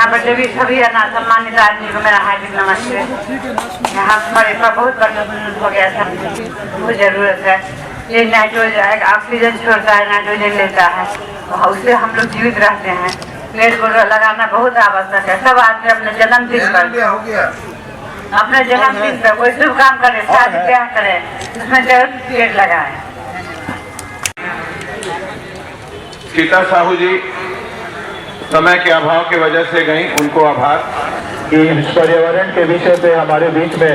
यहाँ पर जो भी सभी सम्मानित आदमी को मेरा हार्दिक नमस्ते। यहाँ पर बहुत बड़ा हो गया था, बहुत जरूरत है। ये नाइट्रोजन ऑक्सीजन छोड़ता है, नाइट्रोजन लेता है, उससे हम लोग जीवित रहते हैं। पेड़ को लगाना बहुत आवश्यक है। सब आदमी अपने जन्मदिन पर कोई शुभ काम करे, शादी ब्याह करे, उसमें जरूर पेड़ लगाए। सीता साहू जी समय के अभाव की वजह से गई, उनको आभार। इस पर्यावरण के विषय पे हमारे बीच में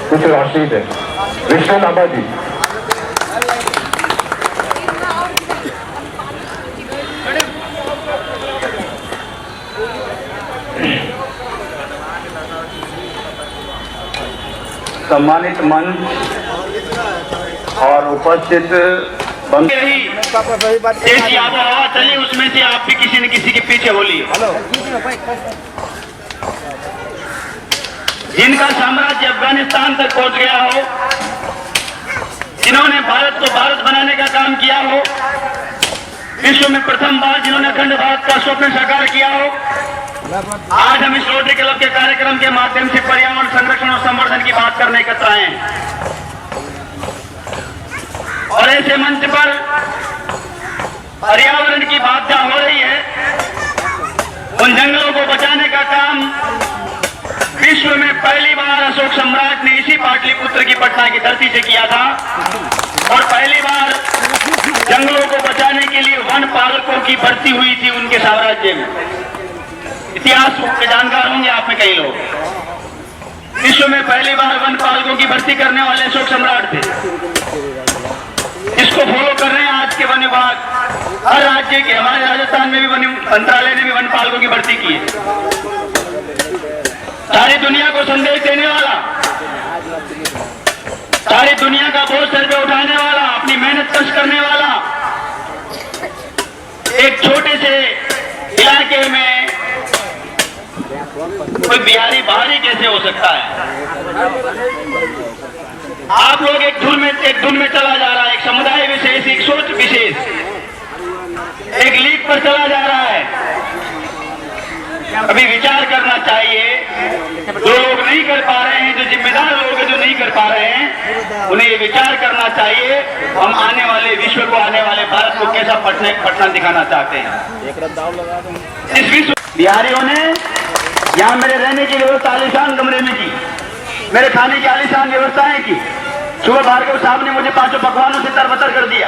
कुछ रोशनी है। विष्णु लांबा जी। सम्मानित मंच और उपस्थित ऐसी आबोहवा चली, उसमें से आप भी किसी न किसी के पीछे होली। जिनका साम्राज्य अफगानिस्तान तक पहुंच गया हो, जिन्होंने भारत को भारत बनाने का काम किया हो, विश्व में प्रथम बार जिन्होंने अखंड भारत का स्वप्न साकार किया हो, आज हम इस रोटरी क्लब के कार्यक्रम के माध्यम से पर्यावरण संरक्षण और संवर्धन की बात करने एकत्र आए हैं। और ऐसे मंच पर पर्यावरण की बात जहां हो रही है, उन जंगलों को बचाने का काम विश्व में पहली बार अशोक सम्राट ने इसी पाटलिपुत्र की पटना की धरती से किया था। और पहली बार जंगलों को बचाने के लिए वन पालकों की भर्ती हुई थी उनके साम्राज्य में। इतिहास के जानकार होंगे आप में कई लोग। विश्व में पहली बार वन पालकों की भर्ती करने वाले अशोक सम्राट थे। इसको फॉलो कर रहे हैं आज के वन विभाग। हर राज्य के, हमारे राजस्थान में भी वन मंत्रालय ने भी वन पालकों की भर्ती की है। सारी दुनिया को संदेश देने वाला, सारी दुनिया का बोझ सर पे उठाने वाला, अपनी मेहनत कश करने वाला, एक छोटे से इलाके में कोई बिहारी बाहरी कैसे हो सकता है? आप लोग एक धुन में चला जा रहा है, एक समुदाय विशेष, एक सोच विशेष, एक लीग पर चला जा रहा है। अभी विचार करना चाहिए। जो लोग नहीं कर पा रहे हैं, जो जिम्मेदार लोग हैं जो नहीं कर पा रहे हैं, उन्हें ये विचार करना चाहिए हम आने वाले विश्व को, आने वाले भारत को कैसा पटना दिखाना चाहते हैं। इस विश्व बिहारियों ने यहाँ मेरे रहने की व्यवस्था आलीशान कमरे में की, मेरे खाने की आलीशान व्यवस्थाएं की। सुबह भार्गव साहब ने मुझे 5 पकवानों से तरबतर कर दिया।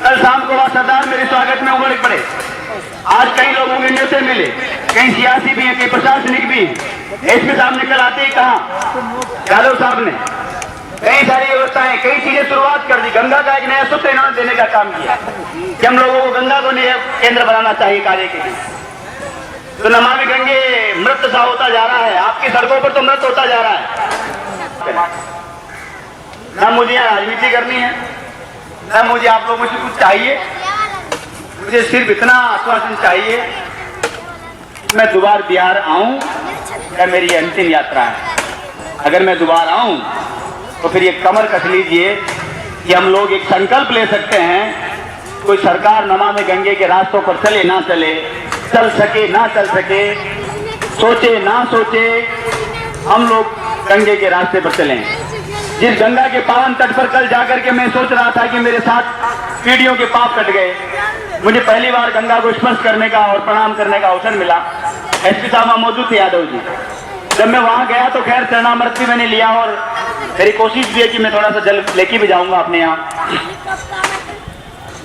कल शाम को वह सरदार मेरे स्वागत में उमड़ पड़े। आज कई लोगों के न्योते मिले, कई सियासी भी हैं, कई प्रशासनिक भी हैं। एसपी साहब ने कल आते ही कहा, यादव साहब ने कई सारी व्यवस्थाएं, कई चीजें शुरुआत कर दी। गंगा का एक नया सूत्र इन्होंने देने का काम किया कि हम लोगों को गंगा को नया केंद्र बनाना चाहिए कार्य के लिए। तो नमामि गंगे मृत सा होता जा रहा है, आपकी सड़कों पर तो मृत होता जा रहा है। ना मुझे यहाँ राजनीति करनी है, ना मुझे आप लोगों से कुछ चाहिए। मुझे सिर्फ इतना आश्वासन चाहिए, मैं दोबारा बिहार आऊं या मेरी अंतिम यात्रा है। अगर मैं दोबारा आऊं तो फिर ये कमर कस लीजिए कि हम लोग एक संकल्प ले सकते हैं, कोई सरकार नमामि गंगे के रास्तों पर चले ना चले, चल सके ना चल सके, सोचे ना सोचे, हम लोग गंगे के रास्ते पर चलें। जिस गंगा के पावन तट पर कल जाकर के मैं सोच रहा था कि मेरे साथ पीढ़ियों के पाप कट गए, मुझे पहली बार गंगा को स्पर्श करने का और प्रणाम करने का अवसर मिला। एसपी साहब मौजूद थे, यादव जी। जब मैं वहां गया तो खैर चरणामृत भी मैंने लिया और मेरी कोशिश भी है कि मैं थोड़ा सा जल लेके भी जाऊंगा अपने यहाँ।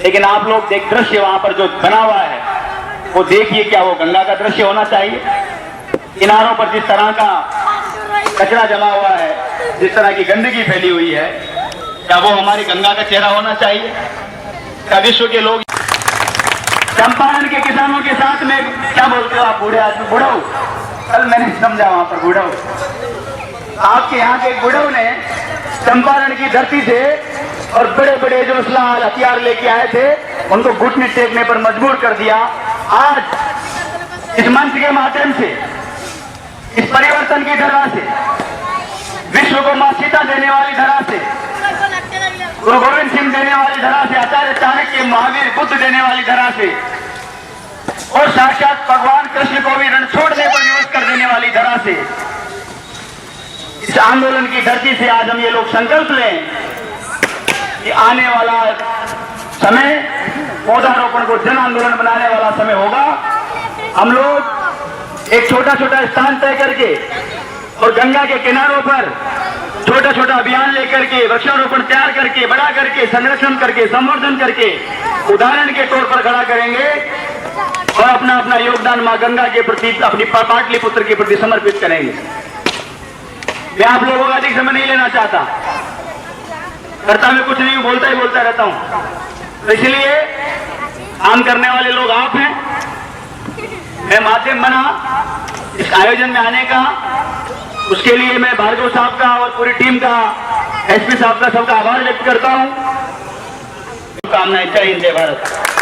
लेकिन आप लोग देख, दृश्य वहां पर जो बना हुआ है वो देखिए, क्या वो गंगा का दृश्य होना चाहिए? किनारों पर जिस तरह का कचरा जमा हुआ है, जिस तरह की गंदगी फैली हुई है, क्या वो हमारी गंगा का चेहरा होना चाहिए? क्या विश्व के लोग चंपारण के किसानों के साथ में क्या बोलते हो आप बूढ़े आदमी? बुढ़ऊ, कल मैंने समझा वहां पर बुढ़ऊ, आपके यहाँ के बुढ़ऊ ने चंपारण की धरती से और बड़े बड़े जो असलाह हथियार लेके आए थे उनको घुटने टेकने पर मजबूर कर दिया। आज इस मंच के माध्यम से, इस परिवर्तन की धरा से, विश्व को मां सीता देने वाली धरा से, गुरु गोविंद सिंह देने वाली धरा से, आचार्य चाणक्य, महावीर बुद्ध देने वाली धरा से और साक्षात भगवान कृष्ण को भी रण छोड़ने पर इस आंदोलन की धरती से आज हम ये लोग संकल्प लें कि आने वाला समय पौधारोपण को जन आंदोलन बनाने वाला समय होगा। हम लोग एक छोटा छोटा स्थान तय करके और गंगा के किनारों पर छोटा छोटा अभियान लेकर के वृक्षारोपण तैयार करके बड़ा करके संरक्षण करके संवर्धन करके उदाहरण के तौर पर खड़ा करेंगे और अपना अपना योगदान मां गंगा के प्रति अपनी पाटलिपुत्र के प्रति समर्पित करेंगे। मैं आप लोगों का अधिक समय नहीं लेना चाहता, करता मैं कुछ नहीं, बोलता ही बोलता रहता हूं। तो इसलिए काम करने वाले लोग आप हैं। मैं माध्यम बना इस आयोजन में आने का, उसके लिए मैं भार्गव साहब का और पूरी टीम का, एसपी साहब का सबका आभार व्यक्त करता हूं। शुभकामनाएं। जय हिंद, जय भारत।